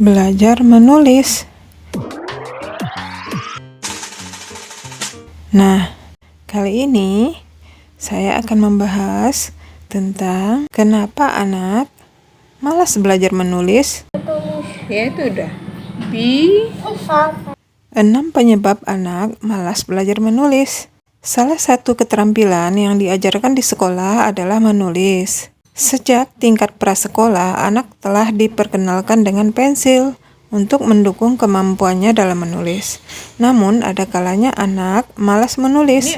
Belajar menulis. Nah, kali ini saya akan membahas tentang kenapa anak malas belajar menulis. Ya, itu udah. 6 penyebab anak malas belajar menulis. Salah satu keterampilan yang diajarkan di sekolah adalah menulis. Sejak tingkat prasekolah, anak telah diperkenalkan dengan pensil untuk mendukung kemampuannya dalam menulis. Namun, ada kalanya anak malas menulis,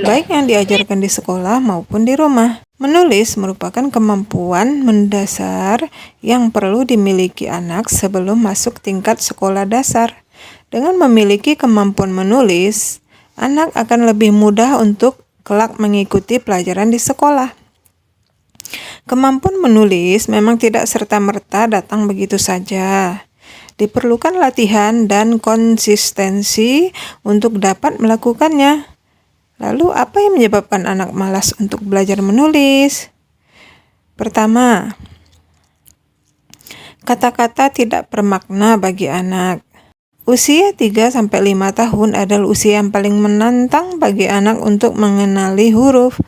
baik yang diajarkan di sekolah maupun di rumah. Menulis merupakan kemampuan mendasar yang perlu dimiliki anak sebelum masuk tingkat sekolah dasar. Dengan memiliki kemampuan menulis, anak akan lebih mudah untuk kelak mengikuti pelajaran di sekolah. Kemampuan menulis memang tidak serta-merta datang begitu saja. Diperlukan latihan dan konsistensi untuk dapat melakukannya. Lalu, apa yang menyebabkan anak malas untuk belajar menulis? Pertama, kata-kata tidak bermakna bagi anak. Usia 3-5 tahun adalah usia yang paling menantang bagi anak untuk mengenali huruf.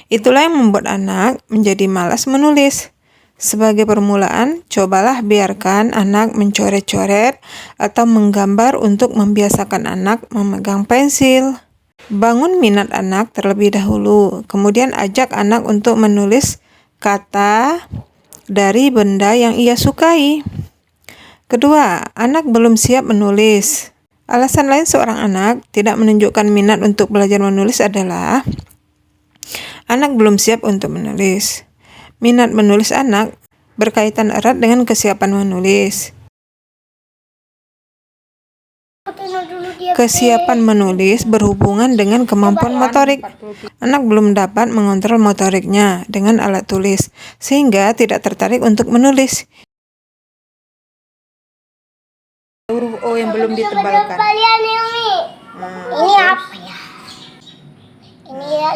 Itulah yang membuat anak menjadi malas menulis. Sebagai permulaan, cobalah biarkan anak mencoret-coret atau menggambar untuk membiasakan anak memegang pensil. Bangun minat anak terlebih dahulu, kemudian ajak anak untuk menulis kata dari benda yang ia sukai. Kedua, anak belum siap menulis. Alasan lain seorang anak tidak menunjukkan minat untuk belajar menulis adalah anak belum siap untuk menulis. Minat menulis anak berkaitan erat dengan kesiapan menulis. Kesiapan menulis berhubungan dengan kemampuan motorik. Anak belum dapat mengontrol motoriknya dengan alat tulis, sehingga tidak tertarik untuk menulis. Huruf O yang belum ditebalkan. Ini apa ya?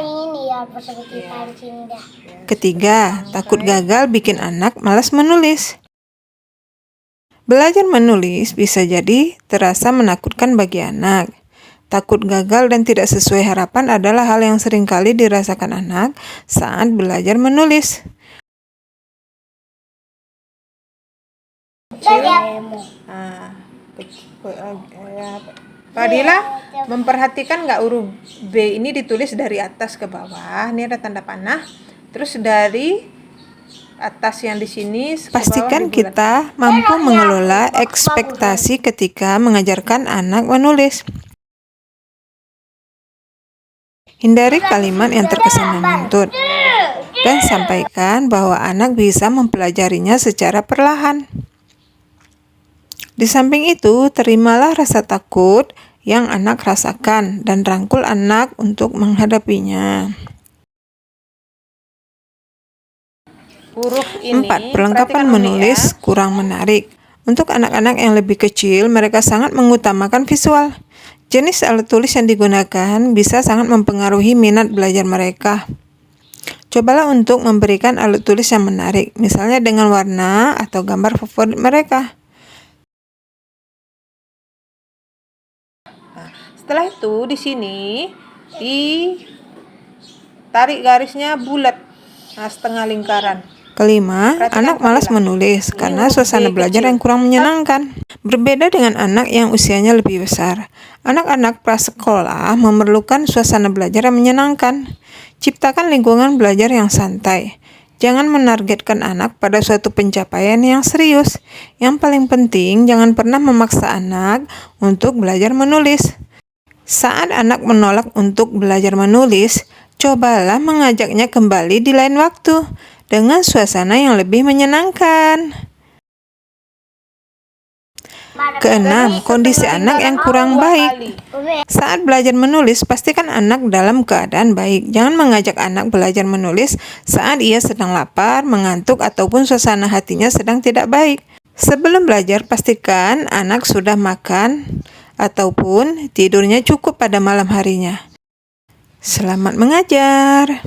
Ini ya seperti pancing dah. Ketiga, takut gagal bikin anak malas menulis. Belajar menulis bisa jadi terasa menakutkan bagi anak. Takut gagal dan tidak sesuai harapan adalah hal yang seringkali dirasakan anak saat belajar menulis. Fadila, memperhatikan nggak huruf B ini ditulis dari atas ke bawah. Ini ada tanda panah. Terus dari atas yang di sini. Pastikan kita mampu mengelola ekspektasi ketika mengajarkan anak menulis. Hindari kalimat yang terkesan menuntut dan sampaikan bahwa anak bisa mempelajarinya secara perlahan. Di samping itu, terimalah rasa takut yang anak rasakan dan rangkul anak untuk menghadapinya. 4. Perlengkapan menulis kurang menarik. Untuk anak-anak yang lebih kecil, mereka sangat mengutamakan visual. Jenis alat tulis yang digunakan bisa sangat mempengaruhi minat belajar mereka. Cobalah untuk memberikan alat tulis yang menarik, misalnya dengan warna atau gambar favorit mereka. Setelah itu, di sini ditarik garisnya bulat, setengah lingkaran. Kelima, anak malas menulis karena suasana belajar yang kurang menyenangkan. Berbeda dengan anak yang usianya lebih besar, anak-anak prasekolah memerlukan suasana belajar yang menyenangkan. Ciptakan lingkungan belajar yang santai. Jangan menargetkan anak pada suatu pencapaian yang serius. Yang paling penting, jangan pernah memaksa anak untuk belajar menulis. Saat anak menolak untuk belajar menulis, cobalah mengajaknya kembali di lain waktu dengan suasana yang lebih menyenangkan. Keenam, kondisi anak yang kurang baik. Saat belajar menulis, pastikan anak dalam keadaan baik. Jangan mengajak anak belajar menulis saat ia sedang lapar, mengantuk, ataupun suasana hatinya sedang tidak baik. Sebelum belajar, pastikan anak sudah makan ataupun tidurnya cukup pada malam harinya. Selamat mengajar.